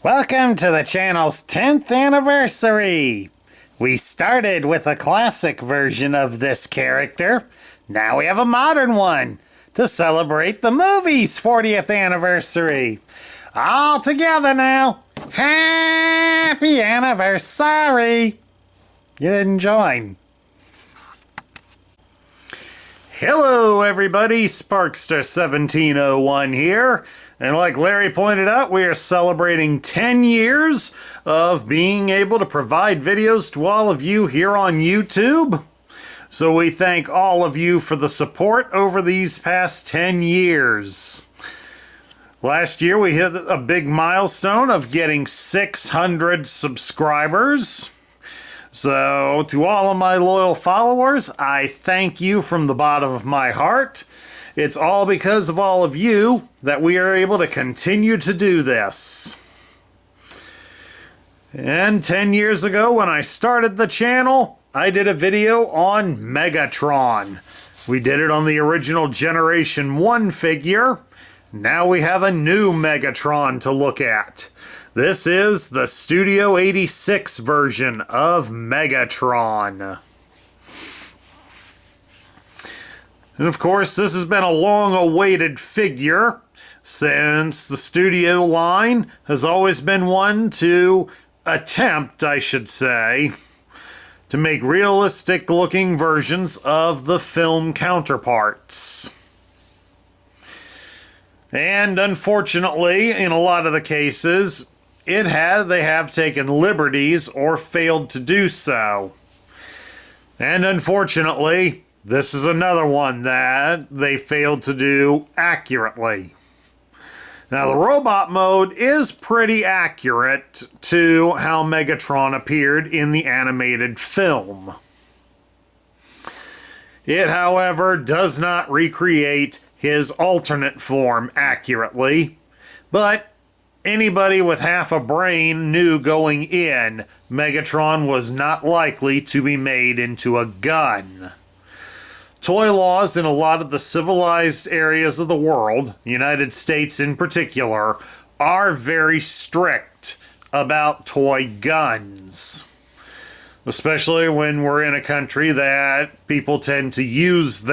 Welcome to the channel's 10th anniversary! We started with a classic version of this character. Now we have a modern one to celebrate the movie's 40th anniversary. All together now. Happy anniversary! You didn't join. Hello everybody, Sparkster1701 here. And like Larry pointed out, we are celebrating 10 years of being able to provide videos to all of you here on YouTube. So we thank all of you for the support over these past 10 years. Last year we hit a big milestone of getting 600 subscribers. So to all of my loyal followers, I thank you from the bottom of my heart. It's all because of all of you that we are able to continue to do this. And 10 years ago when I started the channel, I did a video on Megatron. We did it on the original Generation 1 figure. Now we have a new Megatron to look at. This is the Studio 86 version of Megatron. And of course, this has been a long-awaited figure, since the Studio line has always been one to attempt, I should say, to make realistic-looking versions of the film counterparts. And unfortunately, in a lot of the cases, they have taken liberties or failed to do so. And unfortunately, this is another one that they failed to do accurately. Now, the robot mode is pretty accurate to how Megatron appeared in the animated film. It, however, does not recreate his alternate form accurately, but anybody with half a brain knew going in Megatron was not likely to be made into a gun. Toy laws in a lot of the civilized areas of the world, United States in particular, are very strict about toy guns. Especially when we're in a country that people tend to use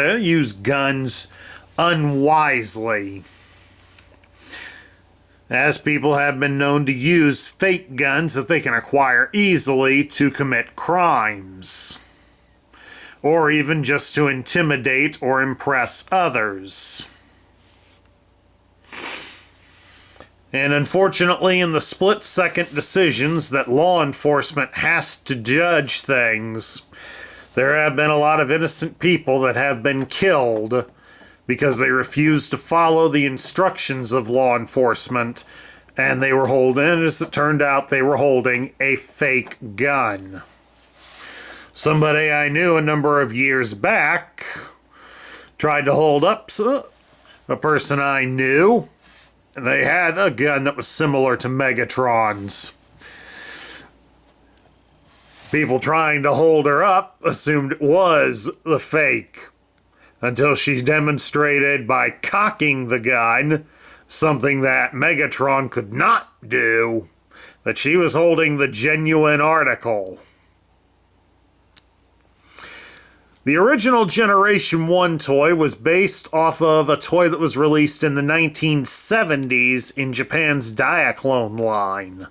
guns unwisely. As people have been known to use fake guns that they can acquire easily to commit crimes, or even just to intimidate or impress others. And unfortunately, in the split-second decisions that law enforcement has to judge things, there have been a lot of innocent people that have been killed because they refused to follow the instructions of law enforcement, and they were holding, as it turned out, they were holding a fake gun. Somebody I knew a number of years back tried to hold up a person I knew, and they had a gun that was similar to Megatron's. People trying to hold her up assumed it was the fake, until she demonstrated by cocking the gun, something that Megatron could not do, that she was holding the genuine article. The original Generation 1 toy was based off of a toy that was released in the 1970s in Japan's Diaclone line.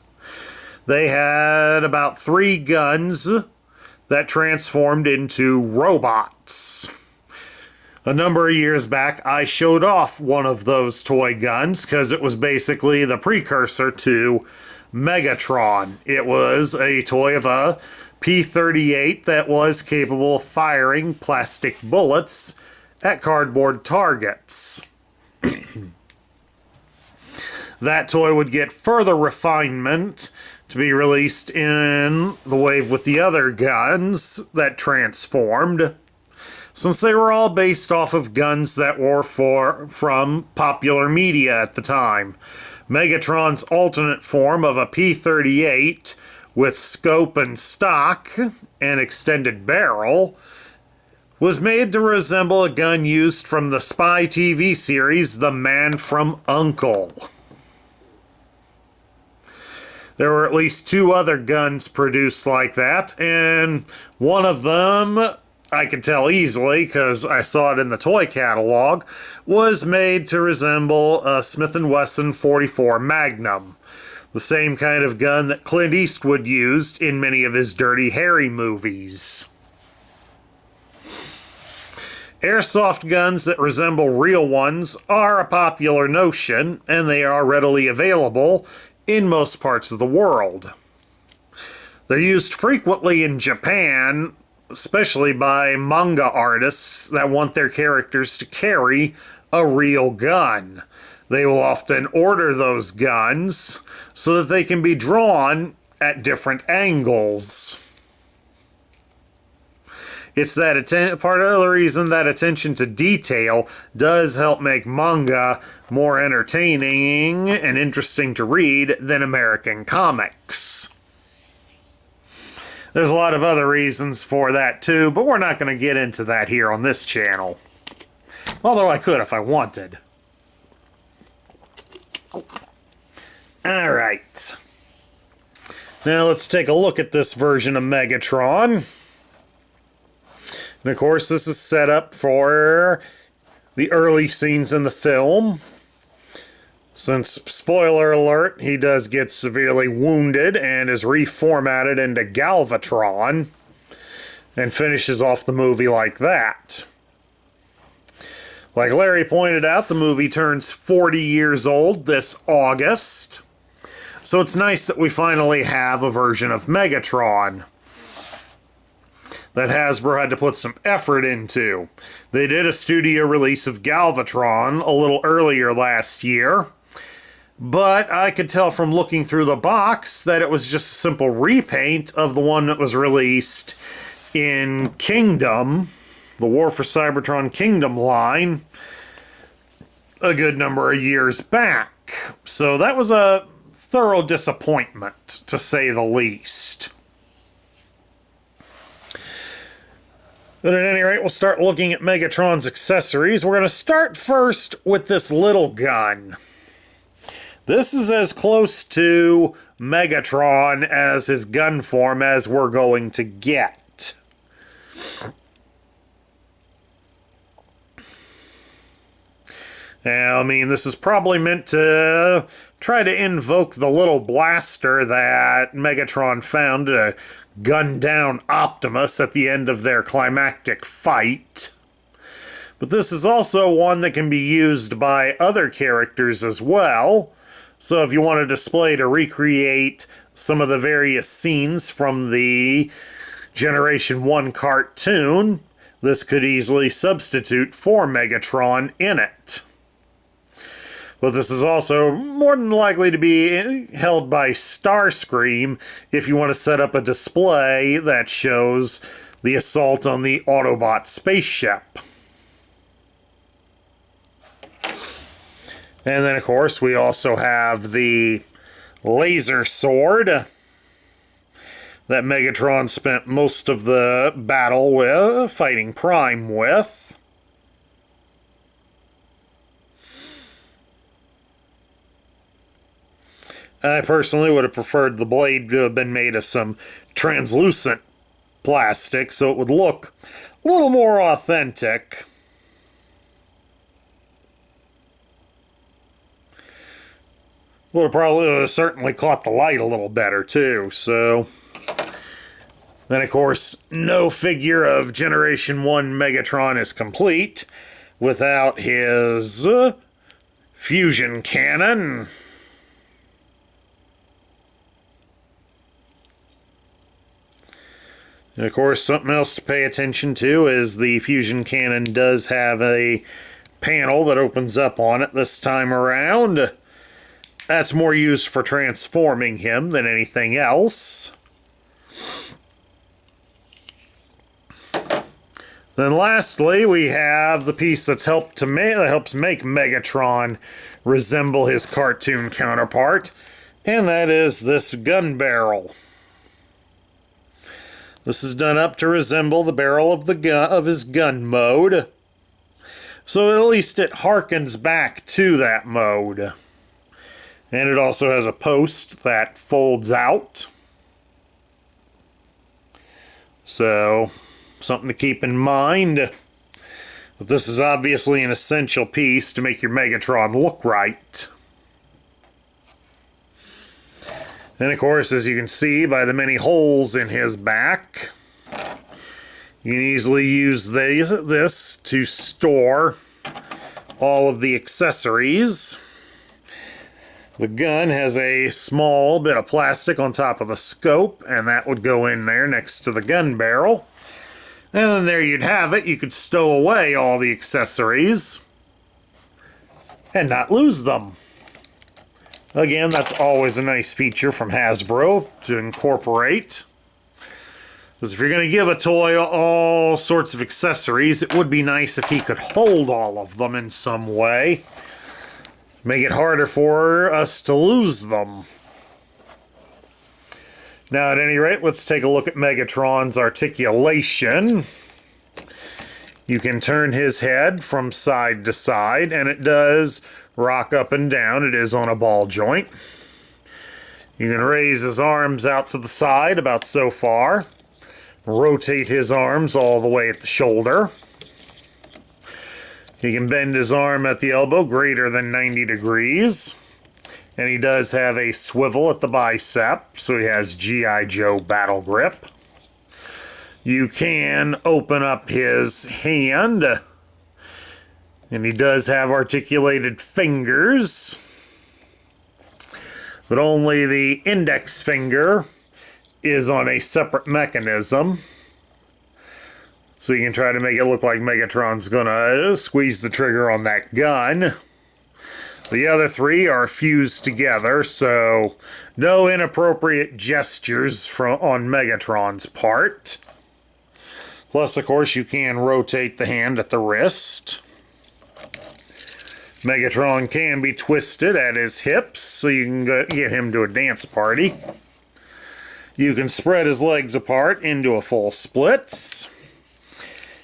They had about 3 guns that transformed into robots. A number of years back, I showed off one of those toy guns because it was basically the precursor to Megatron. It was a toy of a P-38 that was capable of firing plastic bullets at cardboard targets. That toy would get further refinement to be released in the wave with the other guns that transformed, since they were all based off of guns that were from popular media at the time. Megatron's alternate form of a P-38 with scope and stock and extended barrel was made to resemble a gun used from the spy TV series The Man from U.N.C.L.E. There were at least 2 other guns produced like that, and one of them, I could tell easily because I saw it in the toy catalog, was made to resemble a Smith & Wesson 44 Magnum. The same kind of gun that Clint Eastwood used in many of his Dirty Harry movies. Airsoft guns that resemble real ones are a popular notion, and they are readily available in most parts of the world. They're used frequently in Japan, especially by manga artists that want their characters to carry a real gun. They will often order those guns so that they can be drawn at different angles. It's that part of the reason that attention to detail does help make manga more entertaining and interesting to read than American comics. There's a lot of other reasons for that too, but we're not going to get into that here on this channel. Although I could if I wanted. Alright. Now let's take a look at this version of Megatron. And of course, this is set up for the early scenes in the film. Since, spoiler alert, he does get severely wounded and is reformatted into Galvatron and finishes off the movie like that. Like Larry pointed out, the movie turns 40 years old this August. So it's nice that we finally have a version of Megatron that Hasbro had to put some effort into. They did a studio release of Galvatron a little earlier last year, but I could tell from looking through the box that it was just a simple repaint of the one that was released in Kingdom, the War for Cybertron Kingdom line, a good number of years back. So that was a thorough disappointment, to say the least. But at any rate, we'll start looking at Megatron's accessories. We're going to start first with this little gun. This is as close to Megatron as his gun form as we're going to get. Now, I mean, this is probably meant to try to invoke the little blaster that Megatron found to gun down Optimus at the end of their climactic fight. But this is also one that can be used by other characters as well. So if you want a display to recreate some of the various scenes from the Generation 1 cartoon, this could easily substitute for Megatron in it. But this is also more than likely to be held by Starscream if you want to set up a display that shows the assault on the Autobot spaceship. And then, of course, we also have the laser sword that Megatron spent most of the battle with, fighting Prime with. I personally would have preferred the blade to have been made of some translucent plastic so it would look a little more authentic. Would have probably certainly caught the light a little better too, so. Then, of course, no figure of Generation 1 Megatron is complete without his fusion cannon. And of course, something else to pay attention to is the fusion cannon does have a panel that opens up on it this time around. That's more used for transforming him than anything else. Then lastly, we have the piece that helps make Megatron resemble his cartoon counterpart, and that is this gun barrel. This is done up to resemble the barrel of the gun of his gun mode, so at least it harkens back to that mode. And it also has a post that folds out. So, something to keep in mind. But this is obviously an essential piece to make your Megatron look right. And of course, as you can see by the many holes in his back, you can easily use this to store all of the accessories. The gun has a small bit of plastic on top of the scope, and that would go in there next to the gun barrel. And then there you'd have it. You could stow away all the accessories and not lose them. Again, that's always a nice feature from Hasbro to incorporate. Because if you're going to give a toy all sorts of accessories, it would be nice if he could hold all of them in some way. Make it harder for us to lose them. Now, at any rate, let's take a look at Megatron's articulation. You can turn his head from side to side, and it does rock up and down. It is on a ball joint. You can raise his arms out to the side, about so far. Rotate his arms all the way at the shoulder. He can bend his arm at the elbow greater than 90 degrees. And he does have a swivel at the bicep, so he has G.I. Joe battle grip. You can open up his hand, and he does have articulated fingers, but only the index finger is on a separate mechanism. So you can try to make it look like Megatron's gonna squeeze the trigger on that gun. The other three are fused together, so no inappropriate gestures on Megatron's part. Plus, of course, you can rotate the hand at the wrist. Megatron can be twisted at his hips, so you can get him to a dance party. You can spread his legs apart into a full splits.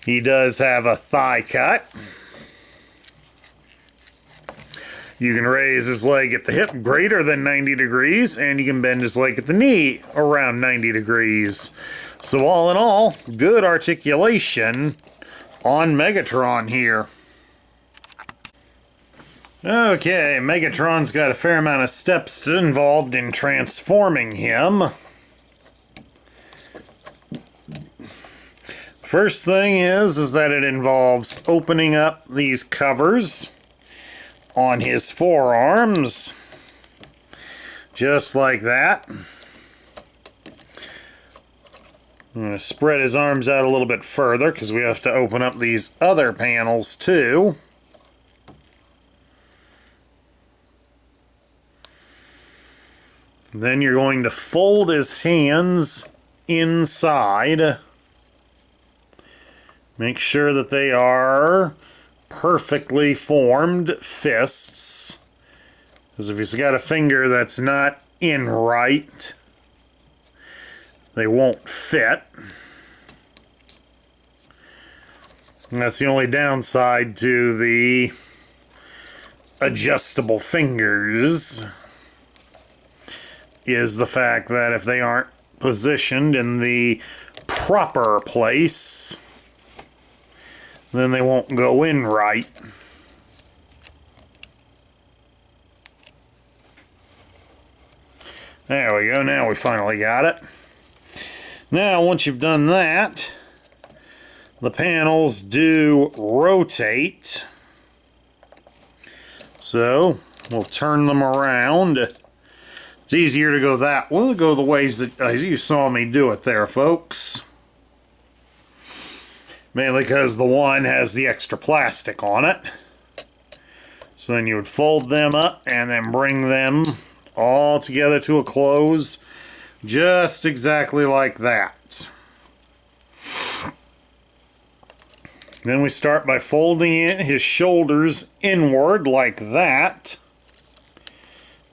He does have a thigh cut. You can raise his leg at the hip greater than 90 degrees, and you can bend his leg at the knee around 90 degrees. So all in all, good articulation on Megatron here. Okay, Megatron's got a fair amount of steps involved in transforming him. First thing is that it involves opening up these covers on his forearms, just like that. I'm going to spread his arms out a little bit further because we have to open up these other panels too. Then you're going to fold his hands inside. Make sure that they are perfectly formed fists. Because if he's got a finger that's not in right, they won't fit. And that's the only downside to the adjustable fingers, is the fact that if they aren't positioned in the proper place, then they won't go in right. There we go, now we finally got it. Now, once you've done that, the panels do rotate. So, we'll turn them around. It's easier to go that way. We'll go the ways that you saw me do it there, folks. Mainly because the one has the extra plastic on it. So then you would fold them up and then bring them all together to a close, just exactly like that. Then we start by folding his shoulders inward like that.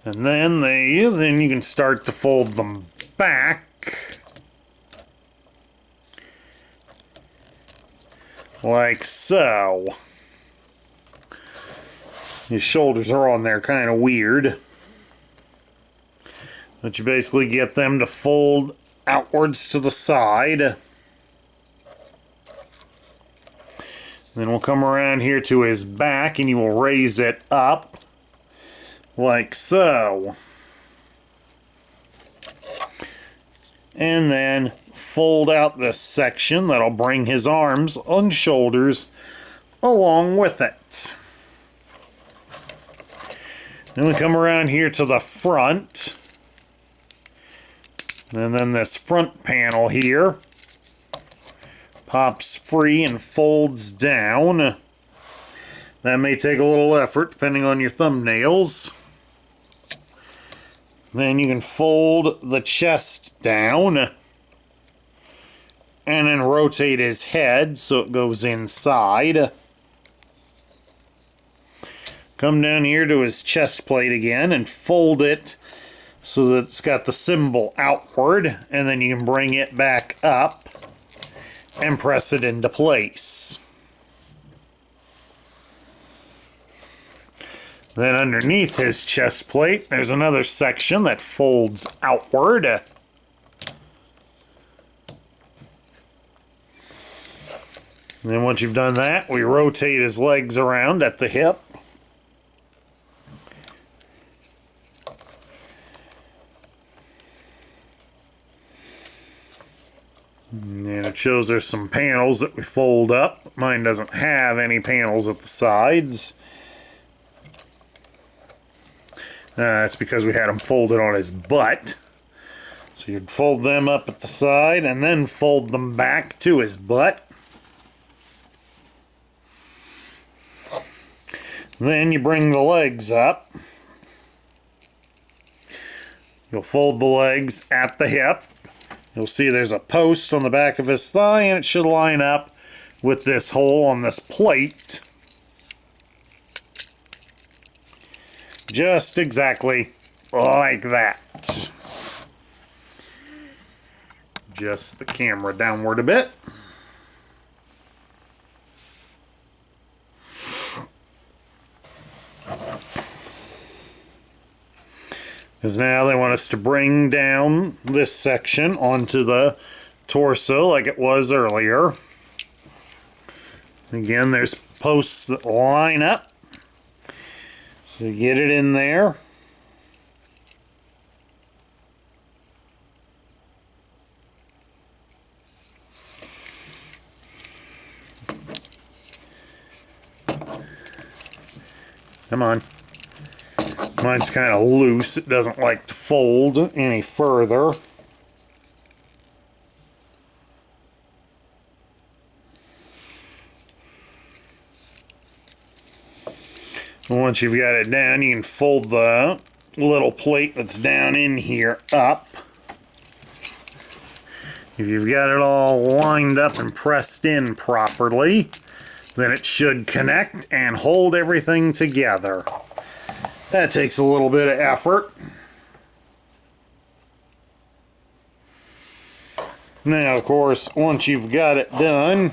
And then you can start to fold them back like so. His shoulders are on there kind of weird. But you basically get them to fold outwards to the side. Then we'll come around here to his back and you will raise it up like so. And then fold out this section that'll bring his arms and shoulders along with it. Then we come around here to the front. And then this front panel here pops free and folds down. That may take a little effort depending on your thumbnails. Then you can fold the chest down and then rotate his head so it goes inside. Come down here to his chest plate again and fold it so that it's got the symbol outward, and then you can bring it back up and press it into place. Then underneath his chest plate, there's another section that folds outward. And then once you've done that, we rotate his legs around at the hip. And it shows there's some panels that we fold up. Mine doesn't have any panels at the sides. That's because we had them folded on his butt. So you'd fold them up at the side and then fold them back to his butt. Then you bring the legs up. You'll fold the legs at the hip. You'll see there's a post on the back of his thigh, and it should line up with this hole on this plate. Just exactly like that. Adjust the camera downward a bit. Because now they want us to bring down this section onto the torso like it was earlier. Again, there's posts that line up. So you get it in there. Come on. Mine's kind of loose. It doesn't like to fold any further. Once you've got it down, you can fold the little plate that's down in here up. If you've got it all lined up and pressed in properly, then it should connect and hold everything together. That takes a little bit of effort. Now, of course, once you've got it done,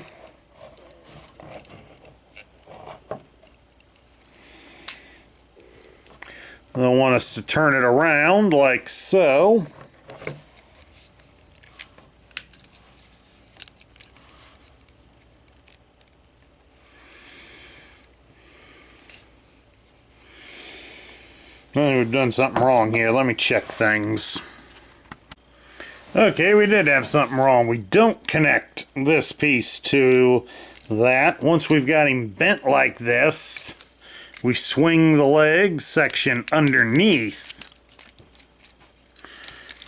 they'll want us to turn it around like so. Oh, we've done something wrong here. Let me check things. Okay, we did have something wrong. We don't connect this piece to that. Once we've got him bent like this, we swing the leg section underneath.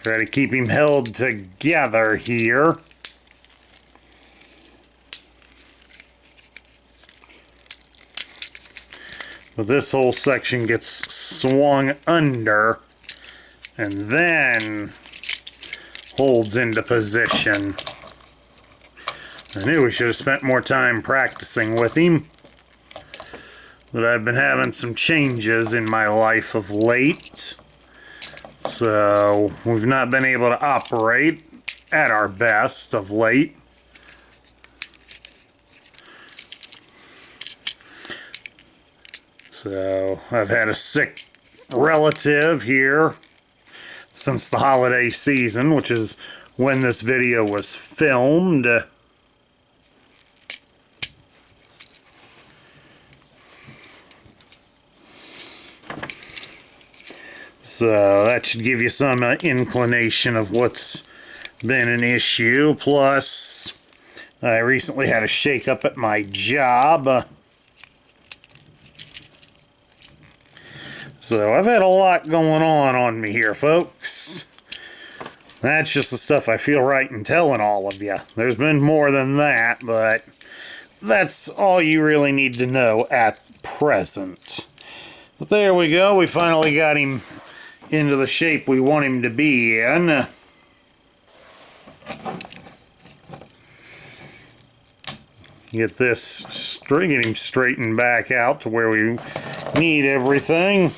Try to keep him held together here. But this whole section gets swung under and then holds into position. I knew we should have spent more time practicing with him, but I've been having some changes in my life of late, so we've not been able to operate at our best of late. So I've had a sick relative here since the holiday season, which is when this video was filmed. So that should give you some inclination of what's been an issue. Plus, I recently had a shake-up at my job. So I've had a lot going on me here, folks. That's just the stuff I feel right in telling all of you. There's been more than that, but that's all you really need to know at present. But there we go. We finally got him into the shape we want him to be in. Get get him straightened back out to where we need everything.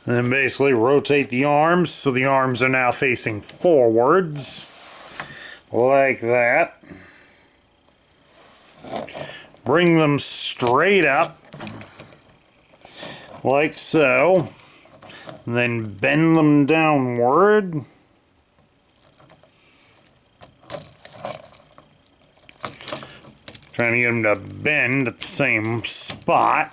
And then basically rotate the arms so the arms are now facing forwards. Like that. Bring them straight up. Like so. And then bend them downward. Trying to get them to bend at the same spot.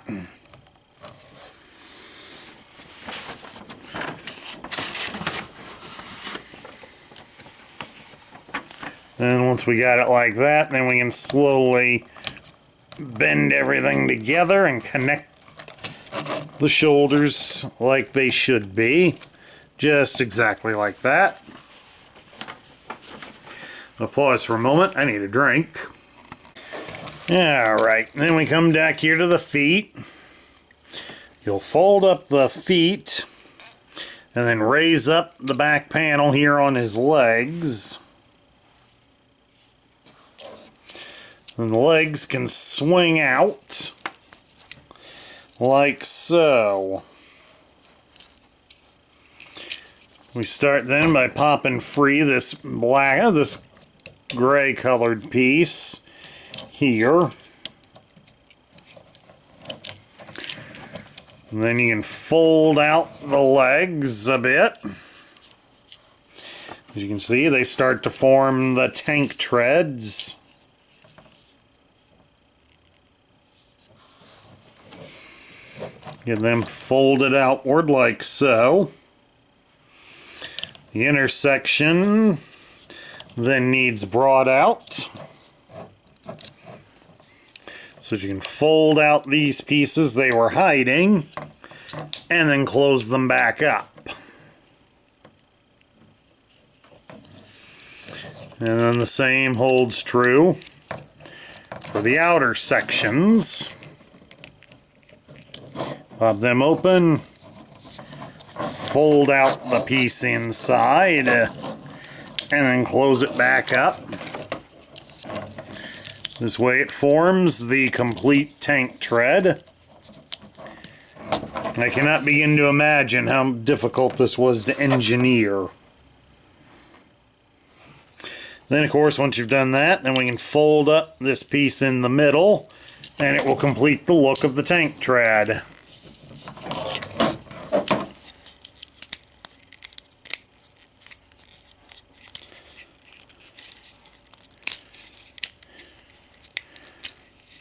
And once we got it like that, then we can slowly bend everything together and connect the shoulders like they should be. Just exactly like that. I'll pause for a moment. I need a drink. Alright, then we come back here to the feet. You'll fold up the feet and then raise up the back panel here on his legs. And the legs can swing out like so. We start then by popping free this gray colored piece here. And then you can fold out the legs a bit. As you can see, they start to form the tank treads. Get them folded outward like so. The inner section then needs brought out. So you can fold out these pieces they were hiding and then close them back up. And then the same holds true for the outer sections. Pop them open, fold out the piece inside, and then close it back up. This way it forms the complete tank tread. I cannot begin to imagine how difficult this was to engineer. Then, of course, once you've done that, then we can fold up this piece in the middle, and it will complete the look of the tank tread.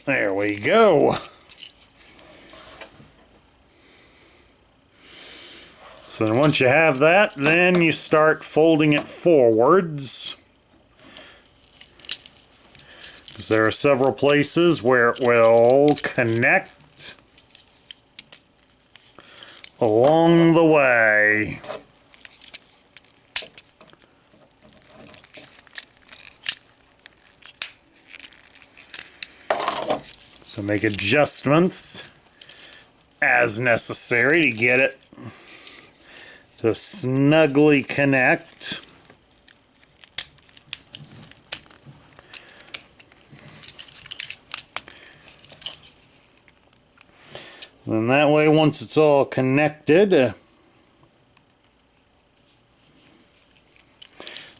There we go. So then once you have that, then you start folding it forwards. Because there are several places where it will connect along the way. So make adjustments as necessary to get it to snugly connect. And that way, once it's all connected,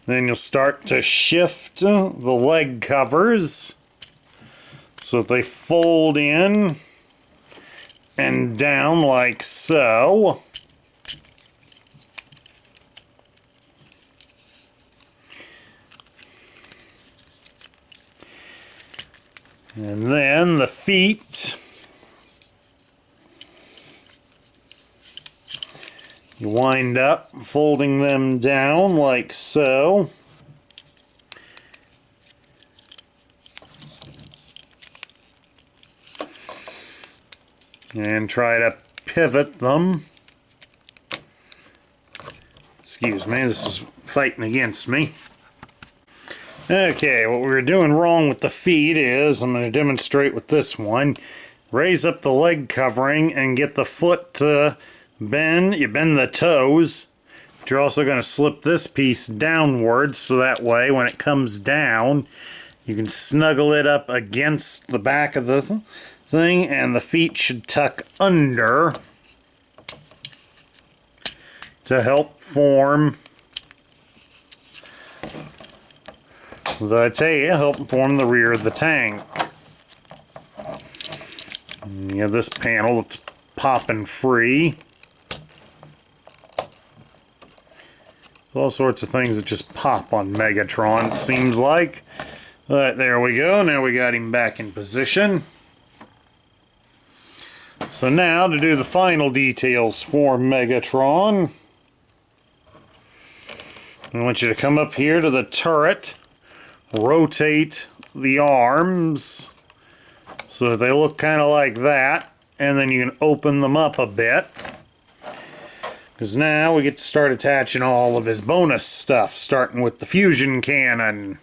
then you'll start to shift the leg covers so that they fold in and down like so. And then the feet. You wind up folding them down like so. And try to pivot them. Excuse me, this is fighting against me. Okay, what we were doing wrong with the feet is, I'm going to demonstrate with this one. Raise up the leg covering and get the foot to bend. You bend the toes, but you're also going to slip this piece downwards so that way when it comes down, you can snuggle it up against the back of the thing, and the feet should tuck under to help form the tail, help form the rear of the tank. And you have this panel that's popping free. All sorts of things that just pop on Megatron, it seems like. But there we go, now we got him back in position. So now to do the final details for Megatron, I want you to come up here to the turret, rotate the arms so that they look kind of like that, and then you can open them up a bit, because now we get to start attaching all of his bonus stuff, starting with the fusion cannon.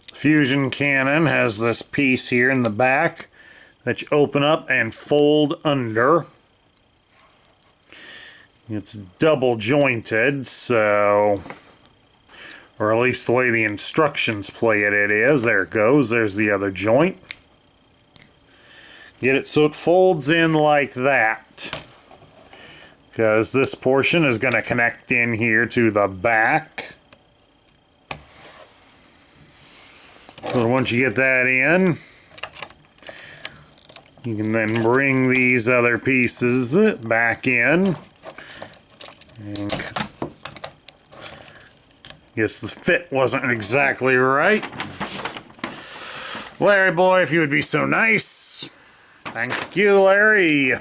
The fusion cannon has this piece here in the back that you open up and fold under. It's double jointed, so, or at least the way the instructions play it is. There it goes, there's the other joint. Get it so it folds in like that, because this portion is going to connect in here to the back. So once you get that in, you can then bring these other pieces back in. And guess the fit wasn't exactly right. Larry boy, if you would be so nice. Thank you, Larry.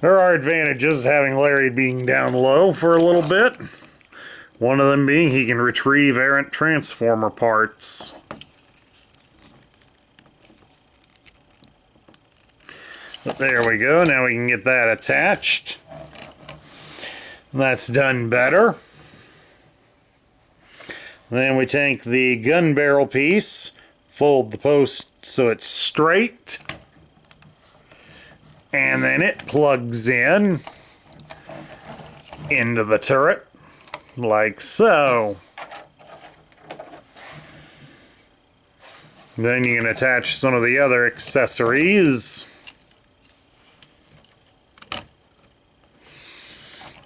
There are advantages to having Larry being down low for a little bit. One of them being he can retrieve errant transformer parts. But there we go, now we can get that attached. That's done better. Then we take the gun barrel piece, fold the post so it's straight, and then it plugs in into the turret like so. Then you can attach some of the other accessories.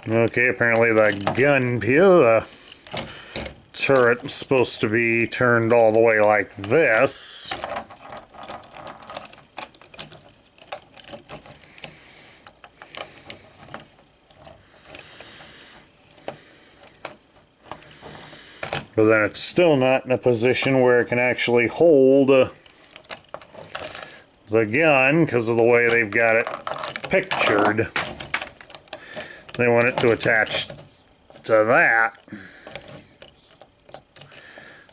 Okay, apparently the gun the turret is supposed to be turned all the way like this. But then it's still not in a position where it can actually hold the gun because of the way they've got it pictured. They want it to attach to that,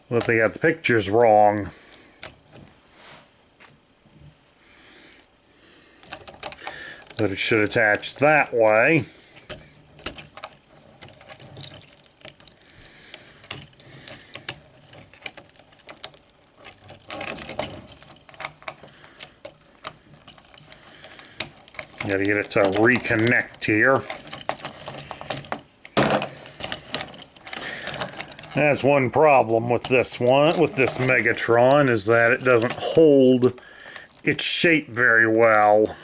but they got the pictures wrong. But it should attach that way. Gotta get it to reconnect here. That's one problem with this Megatron, is that it doesn't hold its shape very well.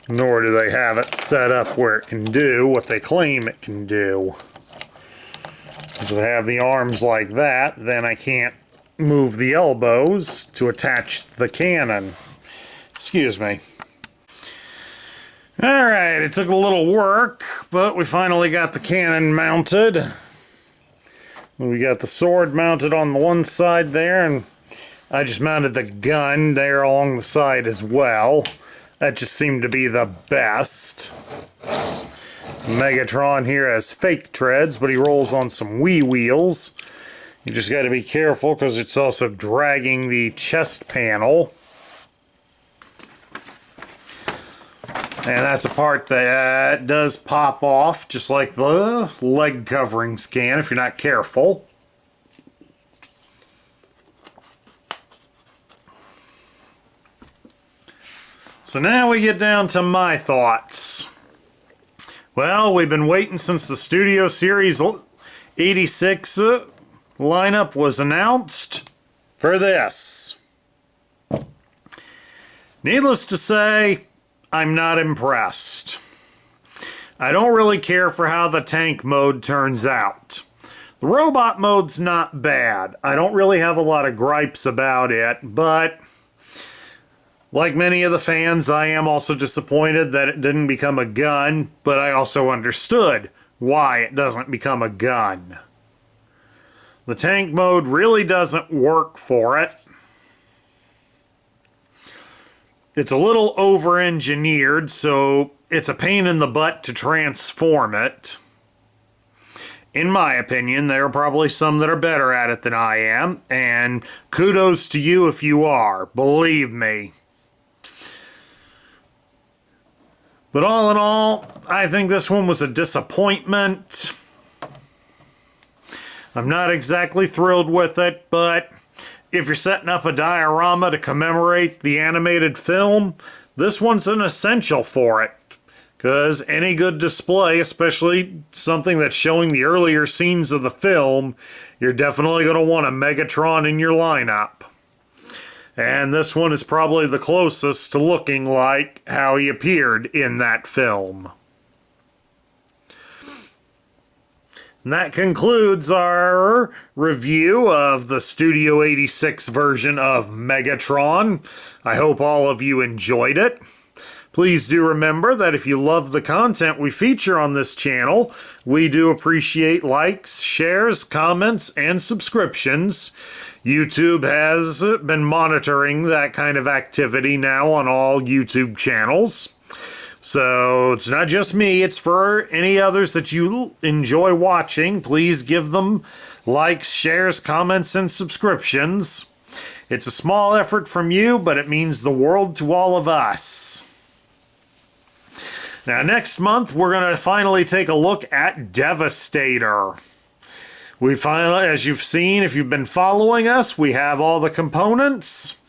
Nor do they have it set up where it can do what they claim it can do. So I have the arms like that, then I can't move the elbows to attach the cannon. Excuse me. Alright, it took a little work, but we finally got the cannon mounted. We got the sword mounted on the one side there, and I just mounted the gun there along the side as well. That just seemed to be the best. Megatron here has fake treads, but he rolls on some Wii wheels. You just got to be careful because it's also dragging the chest panel. And that's a part that does pop off, just like the leg coverings can if you're not careful. So now we get down to my thoughts. Well, we've been waiting since the Studio Series 86 lineup was announced for this. Needless to say, I'm not impressed. I don't really care for how the tank mode turns out. The robot mode's not bad. I don't really have a lot of gripes about it, but like many of the fans, I am also disappointed that it didn't become a gun, but I also understood why it doesn't become a gun. The tank mode really doesn't work for it. It's a little over-engineered, so it's a pain in the butt to transform it. In my opinion, there are probably some that are better at it than I am, and kudos to you if you are, believe me. But all in all, I think this one was a disappointment. I'm not exactly thrilled with it, but if you're setting up a diorama to commemorate the animated film, this one's an essential for it. Because any good display, especially something that's showing the earlier scenes of the film, you're definitely going to want a Megatron in your lineup. And this one is probably the closest to looking like how he appeared in that film. And that concludes our review of the Studio 86 version of Megatron. I hope all of you enjoyed it. Please do remember that if you love the content we feature on this channel, we do appreciate likes, shares, comments, and subscriptions. YouTube has been monitoring that kind of activity now on all YouTube channels. So it's not just me, it's for any others that you enjoy watching. Please give them likes, shares, comments, and subscriptions. It's a small effort from you, but it means the world to all of us. Now, next month, we're going to finally take a look at Devastator. We finally, as you've seen, if you've been following us, we have all the components.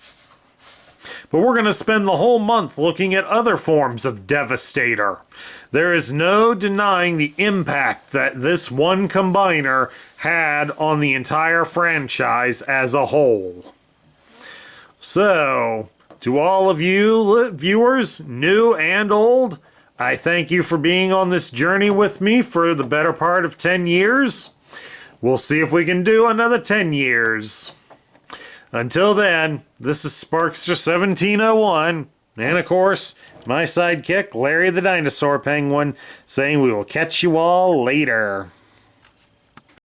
But we're going to spend the whole month looking at other forms of Devastator. There is no denying the impact that this one combiner had on the entire franchise as a whole. So, to all of you viewers, new and old, I thank you for being on this journey with me for the better part of 10 years. We'll see if we can do another 10 years. Until then, this is Sparkster1701, and of course, my sidekick, Larry the Dinosaur Penguin, saying we will catch you all later.